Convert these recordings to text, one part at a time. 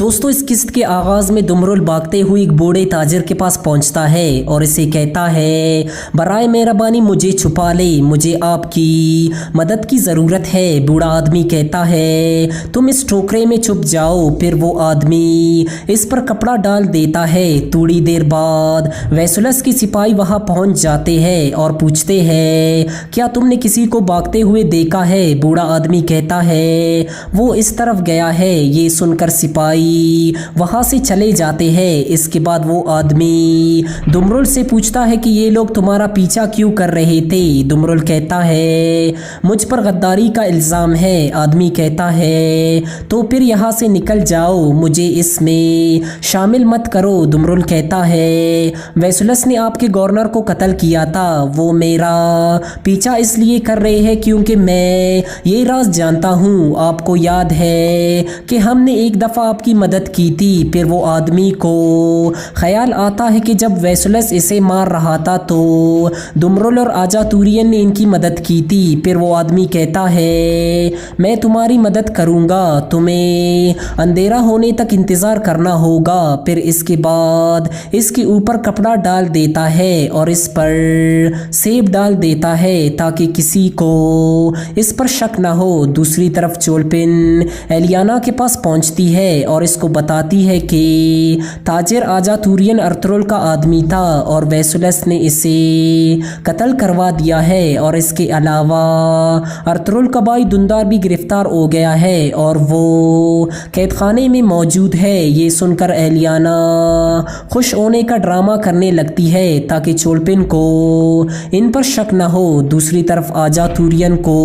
दोस्तों इस किस्त के आगाज में दुमरुल भागते हुए एक बूढ़े ताजिर के पास पहुंचता है और इसे कहता है, बराए मेहरबानी मुझे छुपा ले, मुझे आपकी मदद की ज़रूरत है। बूढ़ा आदमी कहता है, तुम इस टोकरे में छुप जाओ। फिर वो आदमी इस पर कपड़ा डाल देता है। थोड़ी देर बाद वैसुलस के सिपाही वहां पहुंच जाते हैं और पूछते हैं, क्या तुमने किसी को भागते हुए देखा है? बूढ़ा आदमी कहता है, वो इस तरफ गया है। ये सुनकर सिपाही वहां से चले जाते हैं। इसके बाद वो आदमी दुमरुल से पूछता है कि ये लोग तुम्हारा पीछा क्यों कर रहे थे? दुमरुल कहता है, मुझ पर गद्दारी का इल्ज़ाम है। आदमी कहता है, तो फिर यहाँ से निकल जाओ, मुझे इसमें शामिल मत करो। दुमरुल कहता है, वैसुलस ने आपके गवर्नर को कत्ल किया था। वो मेरा पीछा इसलिए कर रहे हैं क्योंकि मैं ये राज जानता हूँ। आपको याद है कि हमने एक दफ़ा आपकी मदद की थी। फिर वो आदमी को ख्याल आता है कि जब वैसुलस इसे मार रहा था तो दुमरुल और आजातुरियन ने इनकी मदद की थी। फिर वो आदमी कहता है, मैं तुम्हारी मदद करूँगा, तुम्हें अंधेरा होने तक इंतज़ार करना होगा। फिर इसके बाद इसके ऊपर कपड़ा डाल देता है और इस पर सेब डाल देता है ताकि किसी को इस पर शक ना हो। दूसरी तरफ चोलपिन एलियाना के पास पहुंचती है और इसको बताती है कि ताजिर आजातुरियन अर्तुगरुल का आदमी था और वैसुलस ने इसे कत्ल करवा दिया है। और इसके अलावा अर्तुगरुल का भाई दुंदार भी गिरफ्तार हो गया है और वो कैद खाने में मौजूद है। ये सुनकर एलियाना खुश होने का ड्रामा करने लगती है ताकि चोलपिन को इन पर शक न हो। दूसरी तरफ आजातुरियन को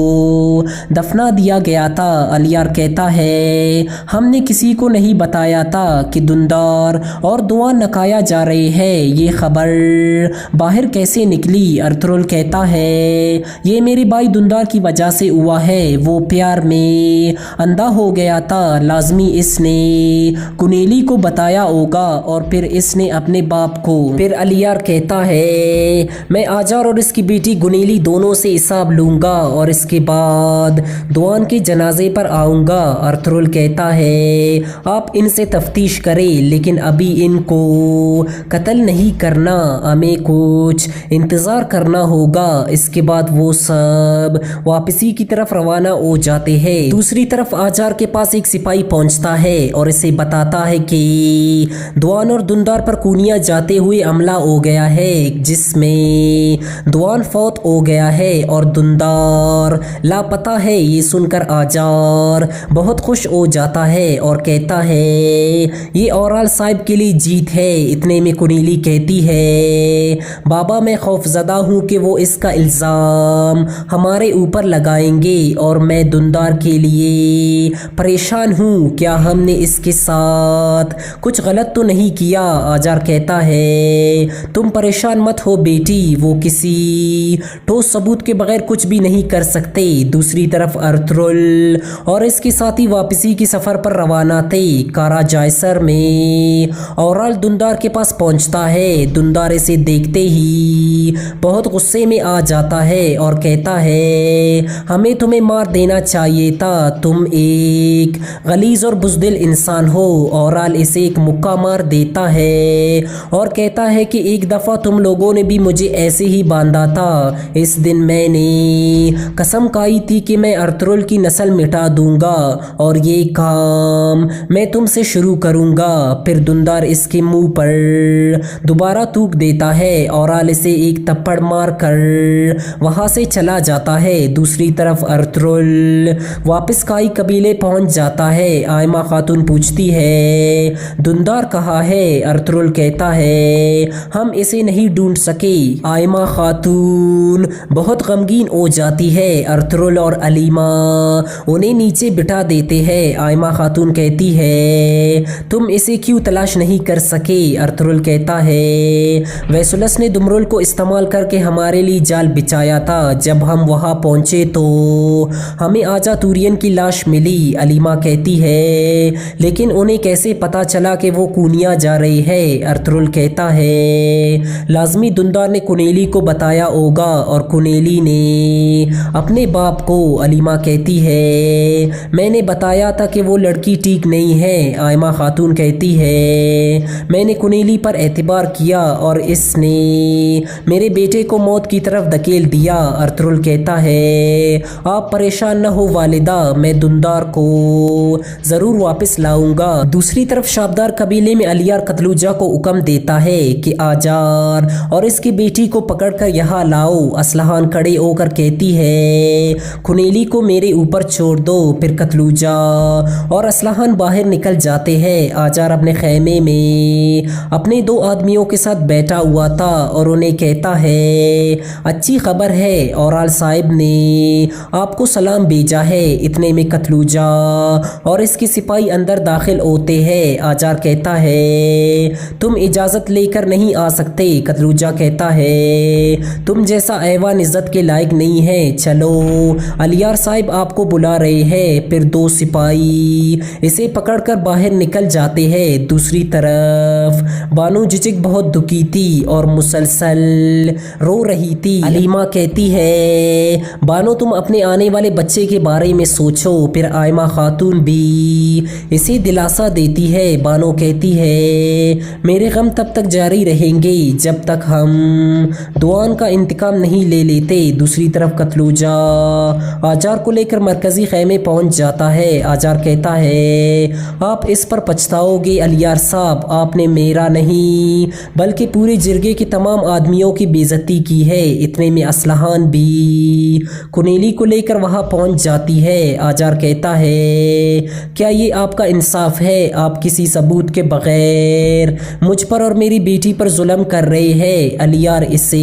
दफना दिया गया था। अलियार कहता है, हमने किसी को नहीं बताया था कि दुंदार और दुआ नकाया जा रहे हैं। ये खबर बाहर कैसे निकली? अर्तुगरुल कहता है, ये मेरे भाई दुंदार की वजह से हुआ है। वो प्यार में अंधा हो गया था। लाजमी इसने कुनेली को बताया होगा और फिर इसने अपने बाप को। फिर अलियार कहता है, मैं आजार और इसकी बेटी गुनेली दोनों से हिसाब लूंगा और इसके बाद दुआन के जनाजे पर आऊंगा। अर्तुगरुल कहता है, आप इनसे तफ्तीश करें लेकिन अभी इनको कत्ल नहीं करना, हमें कुछ इंतज़ार करना होगा। इसके बाद वो सब वापसी की तरफ रवाना हो जाते हैं। दूसरी तरफ आजार के पास एक सिपाही पहुंचता है और इसे बताता है कि दुआन और दुंदार पर कूनिया जाते हुए हमला हो गया है जिसमें दुआन फौत हो गया है और दुंदार लापता है। ये सुनकर आजार बहुत खुश हो जाता है और कहता है, ये औराल साहिब के लिए जीत है। इतने में कुनीली कहती है, बाबा मैं खौफजदा हूँ कि वो इसका इल्ज़ाम हमारे ऊपर लगाएंगे और मैं दुंदार के लिए परेशान हूँ। क्या हमने इसके साथ कुछ गलत तो नहीं किया? आजार कहता है, तुम परेशान मत हो बेटी, वो किसी ठोस सबूत के बगैर कुछ भी नहीं कर सकते। दूसरी तरफ अर्तुगरुल और इसके साथी वापसी की सफ़र पर रवाना थे। कारा जायसर में औराल दुंदार के पास पहुंचता है। दुंदार इसे देखते ही बहुत गुस्से में आ जाता है और कहता है, हमें तुम्हें मार देना चाहिए था, तुम एक गलीज और बुज़दिल इंसान हो। औराल इसे एक मुक्का मार देता है और कहता है कि एक दफ़ा तुम लोगों ने भी मुझे ऐसे ही बांधा था। इस दिन मैंने कसम खाई थी कि मैं अर्तुगरुल की नस्ल मिटा दूंगा और ये काम मैं तुमसे शुरू करूंगा। फिर दुंदार इसके मुंह पर दोबारा थूक देता है। औराल इसे एक थप्पड़ मार कर वहां से चला जाता है। दूसरी तरफ अर्तुगरुल वापस काई कबीले पहुंच जाता है। आयमा खातून पूछती है, दुंदार कहाँ है? अर्तुगरुल कहता है, हम इसे नहीं ढूंढ सके। आयमा खातून बहुत गमगीन हो जाती है। अर्तुगरुल और अलीमा उन्हें नीचे बिठा देते हैं। आयमा खातून कहती है, तुम इसे क्यों तलाश नहीं कर सके? अर्तुगरुल कहता है, वैसुलस ने दुमरुल को इस्तेमाल करके हमारे लिए जाल बिछाया था। जब हम वहां पहुंचे तो हमें आजातुरियन की लाश मिली। अलीमा कहती है, लेकिन उन्हें कैसे पता चला कि वो कूनिया जा रही है? अर्तुगरुल कहता है, लाजमी दुंदार ने कुनेली को बताया होगा और कुनेली ने अपने बाप को। अलीमा कहती है, मैंने बताया था कि वो लड़की ठीक नहीं है। हैं। आयमा खातून कहती है मैंने कुनेली पर एतबार किया और इसने मेरे बेटे को मौत की तरफ धकेल दिया। अर्तुगरुल कहता है आप परेशान न हो वालिदा, मैं दुंदार को ज़रूर वापस लाऊंगा। दूसरी तरफ शाबदार कबीले में अलियार कतलूजा को हुक्म देता है कि आजार और इसकी बेटी को पकड़कर यहाँ लाओ। असलहान खड़े होकर कहती है कुनेली को मेरे ऊपर छोड़ दो। फिर कतलूजा और असलहान बाहर निकल जाते हैं। आजार अपने खैमे में अपने दो आदमियों के साथ बैठा हुआ था और उन्हें कहता है अच्छी खबर है, औराल साहिब ने आपको सलाम भेजा है। इतने में कतलूजा और इसके सिपाही अंदर दाखिल होते हैं। आजार कहता है तुम इजाज़त लेकर नहीं आ सकते। कतलूजा कहता है तुम जैसा ऐवान इज़्ज़त के लायक नहीं है, चलो अलियार साहिब आपको बुला रहे हैं। फिर दो सिपाही इसे पकड़कर बाहर निकल जाते हैं। दूसरी तरफ बानो जिजिक बहुत दुखी थी और मुसलसल रो रही थी। अलीमा कहती है बानो तुम अपने आने वाले बच्चे के बारे में सोचो। फिर आयमा खातून भी इसे दिलासा देती है। बानो कहती है मेरे गम तब तक जारी रहेंगे जब तक हम दुआन का इंतकाम नहीं ले लेते। दूसरी तरफ कतलूजा आजार को लेकर मरकजी खैमे पहुंच जाता है। आजार कहता है आप इस पर पछताओगे अलियार साहब, आपने मेरा नहीं बल्कि पूरे जिरगे के तमाम आदमियों की बेइज्जती की है। इतने में असलहान भी कुनेली को लेकर वहां पहुंच जाती है। आजार कहता है क्या ये आपका इंसाफ है? आप किसी सबूत के बगैर मुझ पर और मेरी बेटी पर जुल्म कर रहे हैं। अलियार इसे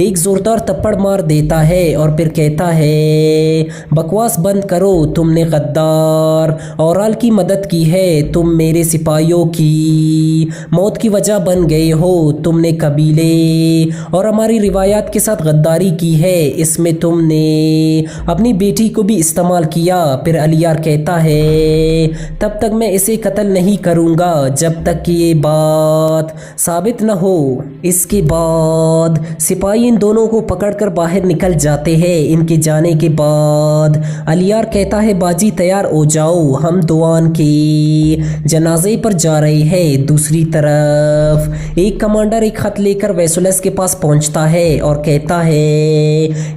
एक जोरदार थप्पड़ मार देता है और फिर कहता है बकवास बंद करो, तुमने गद्दार औराल की मदद की है, तुम मेरे सिपाहियों की मौत की वजह बन गए हो, तुमने कबीले और हमारी रिवायात के साथ गद्दारी की है, इसमें तुमने अपनी बेटी को भी इस्तेमाल किया। फिर अलियार कहता है तब तक मैं इसे कत्ल नहीं करूँगा जब तक कि ये बात साबित न हो। इसके बाद सिपाही इन दोनों को पकड़कर बाहर निकल जाते हैं। इनके जाने के बाद अलियार कहता है बाजी तैयार हो जाओ, हम दुआन के जनाजे पर जा रहे हैं। दूसरी तरफ एक कमांडर एक खत लेकर वैसुलस के पास पहुंचता है और कहता है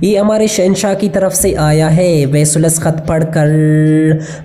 ये हमारे शहंशाह की तरफ से आया है। वैसुलस खत पढ़कर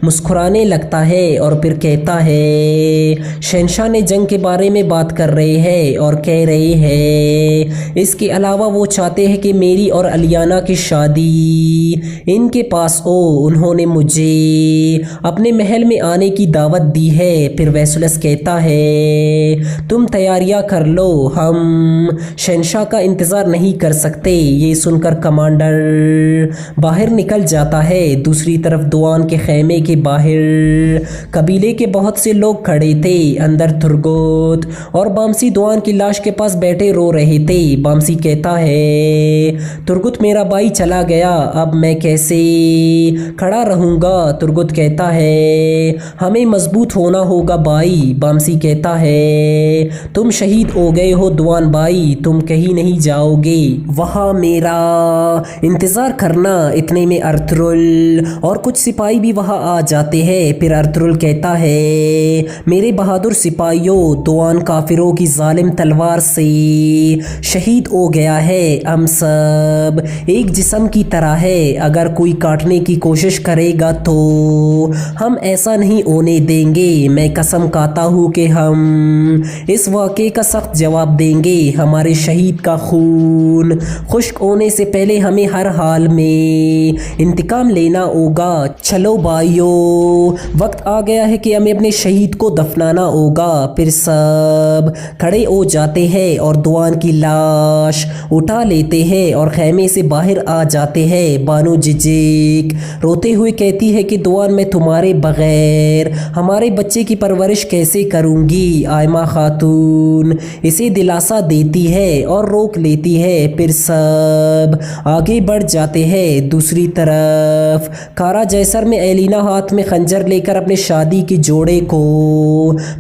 मुस्कुराने लगता है और फिर कहता है शहंशाह ने जंग के बारे में बात कर रहे हैं और कह रहे हैं इसके अलावा वो चाहते हैं कि मेरी और अलियाना की शादी इनके पास हो। उन्होंने मुझे अपने महल में आने की दावत दी है। फिर वैसुलस कहता है तुम तैयारियां कर लो, हम शहंशाह का इंतज़ार नहीं कर सकते। ये सुनकर कमांडर बाहर निकल जाता है। दूसरी तरफ दुआन के खैमे के बाहर कबीले के बहुत से लोग खड़े थे। अंदर तुर्गुत और बामसी दुआन की लाश के पास बैठे रो रहे थे। बामसी कहता है तुर्गुत मेरा भाई चला गया, अब मैं कैसे खड़ा रहूँगा। तुर्गुत कहता है हमें मजबूत होना होगा भाई। बामसी कहता है तुम शहीद हो गए हो दुआन भाई, तुम कहीं नहीं जाओगे, वहाँ मेरा इंतज़ार करना। इतने में अर्तुगरुल और कुछ सिपाही भी वहाँ आ जाते हैं। फिर अर्तुगरुल कहता है मेरे बहादुर सिपाहियों, दुआन काफिरों की जालिम तलवार से शहीद हो गया है। हम सब एक जिस्म की तरह है, अगर कोई काटने की कोशिश करेगा तो हम ऐसा नहीं होने देंगे। मैं कसम खाता हूँ कि हम इस वाक़े का सख्त जवाब देंगे। हमारे शहीद का खून खुश्क होने से पहले हमें हर हाल में इंतकाम लेना होगा। चलो भाइयों, वक्त आ गया है कि हमें अपने शहीद को दफनाना होगा। फिर सब खड़े हो जाते हैं और दुआन की लाश उठा लेते हैं और खैमे से बाहर आ जाते हैं। बानो जिजिक रोते हुए कहती है कि दुआन मैं तुम्हारे बगैर हमारे बच्चे की परवरिश कैसे करूँगी। आयमा खातून इसे दिलासा देती है और रोक लेती है। फिर सब आगे बढ़ जाते हैं। दूसरी तरफ कारा जैसर में एलिना हाथ में खंजर लेकर अपने शादी के जोड़े को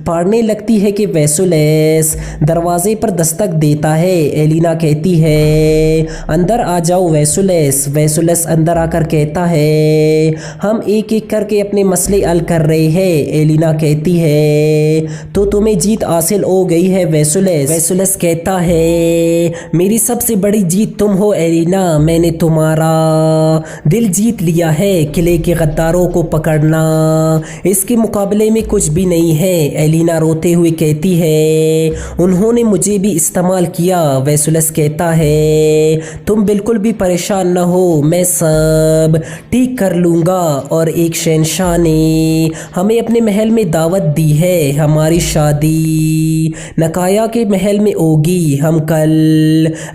फाड़ने लगती है कि वैसुलस दरवाजे पर दस्तक देता है। एलिना कहती है अंदर आ जाओ वैसुलस। वैसुलस अंदर आकर कहता है हम एक एक करके अपने मसले हल कर रहे हैं। एलिना कहती है तो तुम्हें जीत हासिल हो गई है वेसुलस। वेसुलस कहता है मेरी सबसे बड़ी जीत तुम हो एलिना, मैंने तुम्हारा दिल जीत लिया है। किले के गद्दारों को पकड़ना इसके मुकाबले में कुछ भी नहीं है। एलिना रोते हुए कहती है उन्होंने मुझे भी इस्तेमाल किया। वेसुलस कहता है तुम बिल्कुल भी परेशान न हो, मैं सब ठीक कर लूँगा। और एक शहंशाह ने हमें अपने महल में दावत दी है, हमारी शादी नकाया के महल में होगी, हम कल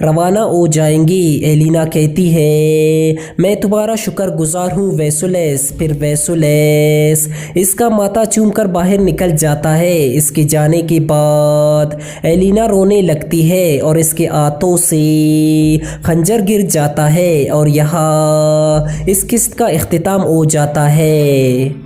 रवाना हो जाएंगे। एलिना कहती है मैं तुम्हारा शुक्रगुजार हूँ वेसुलस। फिर वेसुलस इसका माथा चूमकर बाहर निकल जाता है। इसके जाने के बाद एलिना रोने लगती है और इसके हाथों से खंजर गिर जाता है और यहाँ इस किस्त का इख्तिताम हो जाता है।